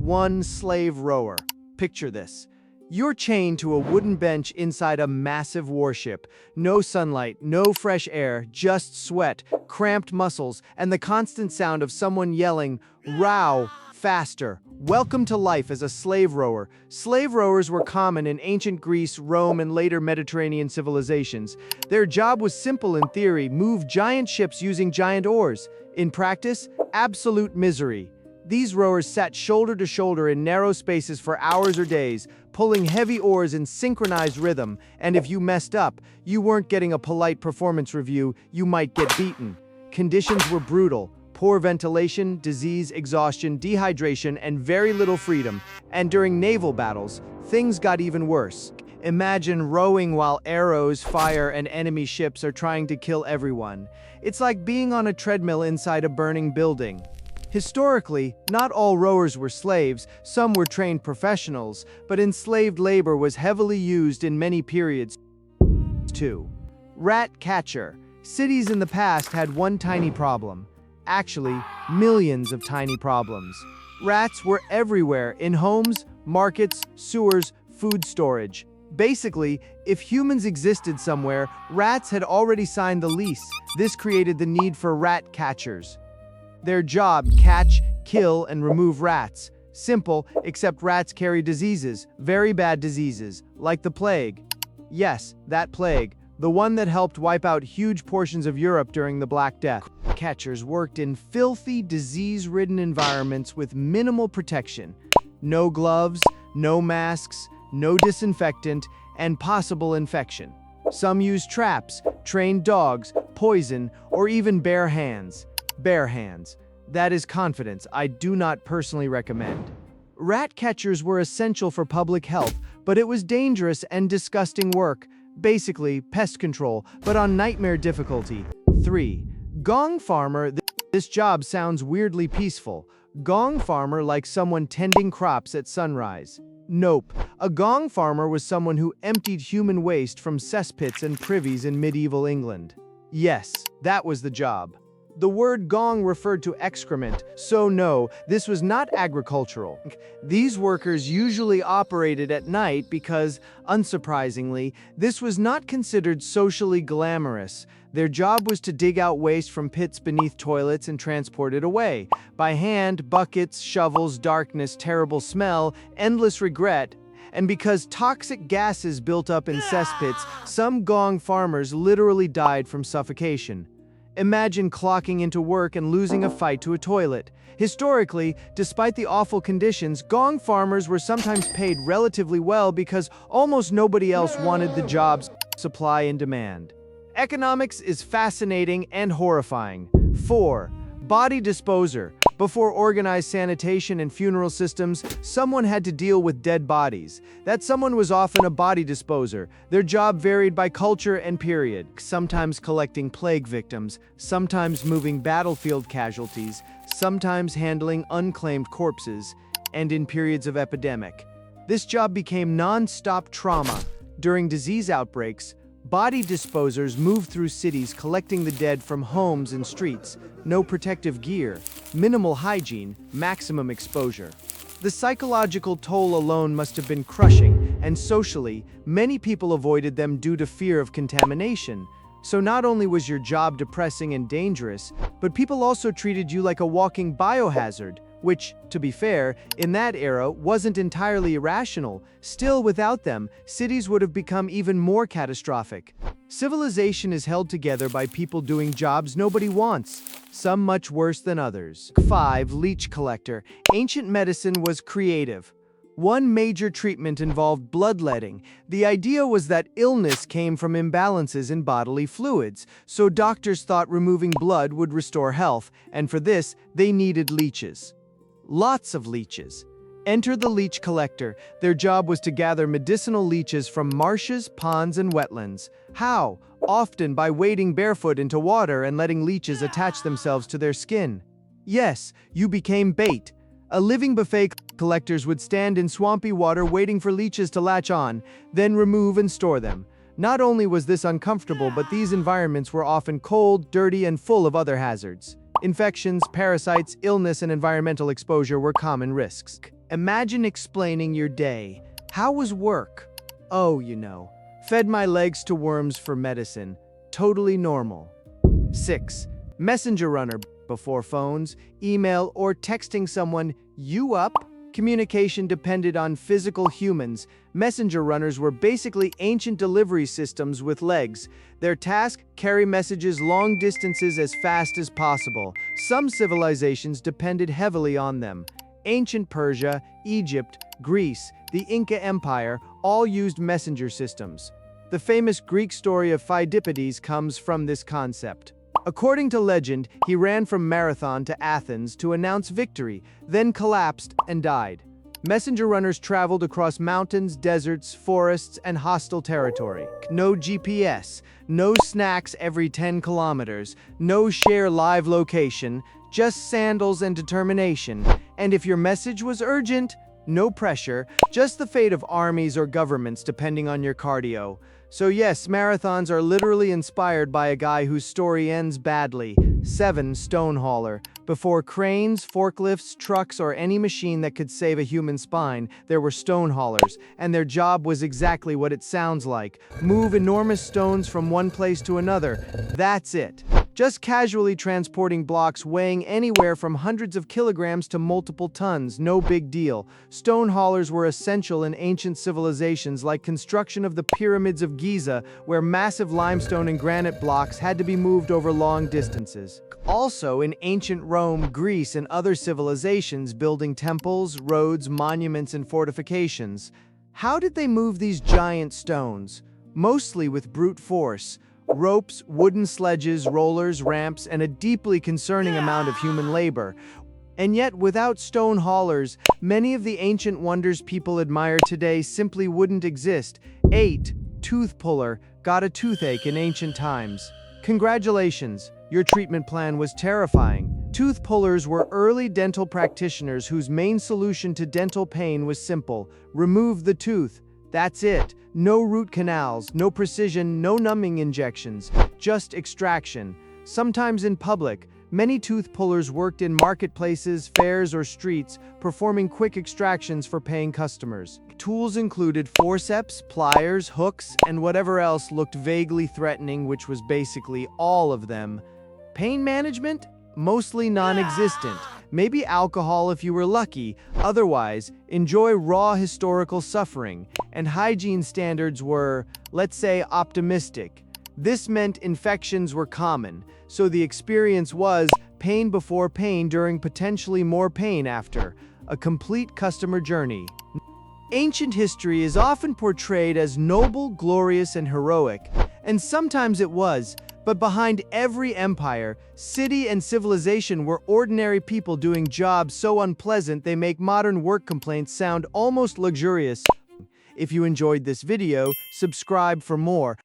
one slave rower. Picture this. You're chained to a wooden bench inside a massive warship. No sunlight, no fresh air, just sweat, cramped muscles, and the constant sound of someone yelling, "Row, faster." Welcome to life as a slave rower. Slave rowers were common in ancient Greece, Rome, and later Mediterranean civilizations. Their job was simple in theory: move giant ships using giant oars. In practice, absolute misery. These rowers sat shoulder to shoulder in narrow spaces for hours or days, pulling heavy oars in synchronized rhythm, and if you messed up, you weren't getting a polite performance review, you might get beaten. Conditions were brutal: poor ventilation, disease, exhaustion, dehydration, and very little freedom. And during naval battles, things got even worse. Imagine rowing while arrows, fire, and enemy ships are trying to kill everyone. It's like being on a treadmill inside a burning building. Historically, not all rowers were slaves, some were trained professionals, but enslaved labor was heavily used in many periods. 2. Rat catcher. Cities in the past had one tiny problem. Actually, millions of tiny problems. Rats were everywhere, in homes, markets, sewers, food storage. Basically, if humans existed somewhere, rats had already signed the lease. This created the need for rat catchers. Their job: catch, kill, and remove rats. Simple, except rats carry diseases, very bad diseases, like the plague. Yes, that plague, the one that helped wipe out huge portions of Europe during the Black Death. Catchers worked in filthy, disease-ridden environments with minimal protection. No gloves, no masks, no disinfectant, and possible infection. Some used traps, trained dogs, poison, or even bare hands. Bare hands. That is confidence I do not personally recommend. Rat catchers were essential for public health, but it was dangerous and disgusting work. Basically, pest control, but on nightmare difficulty. 3. Gong farmer. This job sounds weirdly peaceful. Gong farmer, like someone tending crops at sunrise. Nope. A gong farmer was someone who emptied human waste from cesspits and privies in medieval England. Yes, that was the job. The word gong referred to excrement, so no, this was not agricultural. These workers usually operated at night because, unsurprisingly, this was not considered socially glamorous. Their job was to dig out waste from pits beneath toilets and transport it away. By hand, buckets, shovels, darkness, terrible smell, endless regret. And because toxic gases built up in cesspits, some gong farmers literally died from suffocation. Imagine clocking into work and losing a fight to a toilet. Historically, despite the awful conditions, gong farmers were sometimes paid relatively well because almost nobody else wanted the job's supply and demand. Economics is fascinating and horrifying. 4. Body disposer. Before organized sanitation and funeral systems, someone had to deal with dead bodies. That someone was often a body disposer. Their job varied by culture and period, sometimes collecting plague victims, sometimes moving battlefield casualties, sometimes handling unclaimed corpses, and in periods of epidemic. This job became non-stop trauma. During disease outbreaks, body disposers moved through cities collecting the dead from homes and streets. No protective gear, minimal hygiene, maximum exposure. The psychological toll alone must have been crushing, and socially, many people avoided them due to fear of contamination. So not only was your job depressing and dangerous, but people also treated you like a walking biohazard, which, to be fair, in that era wasn't entirely irrational. Still, without them, cities would have become even more catastrophic. Civilization is held together by people doing jobs nobody wants, some much worse than others. 5. Leech collector. Ancient medicine was creative. One major treatment involved bloodletting. The idea was that illness came from imbalances in bodily fluids, so doctors thought removing blood would restore health, and for this, they needed leeches. Lots of leeches. Enter the leech collector. Their job was to gather medicinal leeches from marshes, ponds, and wetlands. How? Often by wading barefoot into water and letting leeches attach themselves to their skin. Yes, you became bait. A living buffet. Collectors would stand in swampy water waiting for leeches to latch on, then remove and store them. Not only was this uncomfortable, but these environments were often cold, dirty, and full of other hazards. Infections, parasites, illness, and environmental exposure were common risks. Imagine explaining your day. How was work? Oh, fed my legs to worms for medicine. Totally normal. 6. Messenger runner. Before phones, email, or texting someone, "You up?" Communication depended on physical humans. Messenger runners were basically ancient delivery systems with legs. Their task, carry messages long distances as fast as possible. Some civilizations depended heavily on them. Ancient Persia, Egypt, Greece, the Inca Empire all used messenger systems. The famous Greek story of Pheidippides comes from this concept. According to legend, he ran from Marathon to Athens to announce victory, then collapsed and died. Messenger runners traveled across mountains, deserts, forests, and hostile territory. No GPS, no snacks every 10 kilometers, no share live location, just sandals and determination. And if your message was urgent, no pressure, just the fate of armies or governments depending on your cardio. So yes, marathons are literally inspired by a guy whose story ends badly. 7. Stone hauler. Before cranes, forklifts, trucks, or any machine that could save a human spine, there were stone haulers, and their job was exactly what it sounds like. Move enormous stones from one place to another. That's it. Just casually transporting blocks weighing anywhere from hundreds of kilograms to multiple tons, no big deal. Stone haulers were essential in ancient civilizations like construction of the pyramids of Giza, where massive limestone and granite blocks had to be moved over long distances. Also, in ancient Rome, Greece, and other civilizations building temples, roads, monuments, and fortifications. How did they move these giant stones? Mostly with brute force. Ropes, wooden sledges, rollers, ramps, and a deeply concerning amount of human labor. And yet, without stone haulers, many of the ancient wonders people admire today simply wouldn't exist. 8. Tooth puller. Got a toothache in ancient times. Congratulations, your treatment plan was terrifying. Tooth pullers were early dental practitioners whose main solution to dental pain was simple: remove the tooth. That's it. No root canals, no precision, no numbing injections, just extraction. Sometimes in public, many tooth pullers worked in marketplaces, fairs, or streets, performing quick extractions for paying customers. Tools included forceps, pliers, hooks, and whatever else looked vaguely threatening, which was basically all of them. Pain management? Mostly non-existent. Maybe alcohol if you were lucky. Otherwise, enjoy raw historical suffering. And hygiene standards were, let's say, optimistic. This meant infections were common, so the experience was pain before pain during potentially more pain after. A complete customer journey. Ancient history is often portrayed as noble, glorious, and heroic, and sometimes it was. But behind every empire, city, and civilization were ordinary people doing jobs so unpleasant they make modern work complaints sound almost luxurious. If you enjoyed this video, subscribe for more.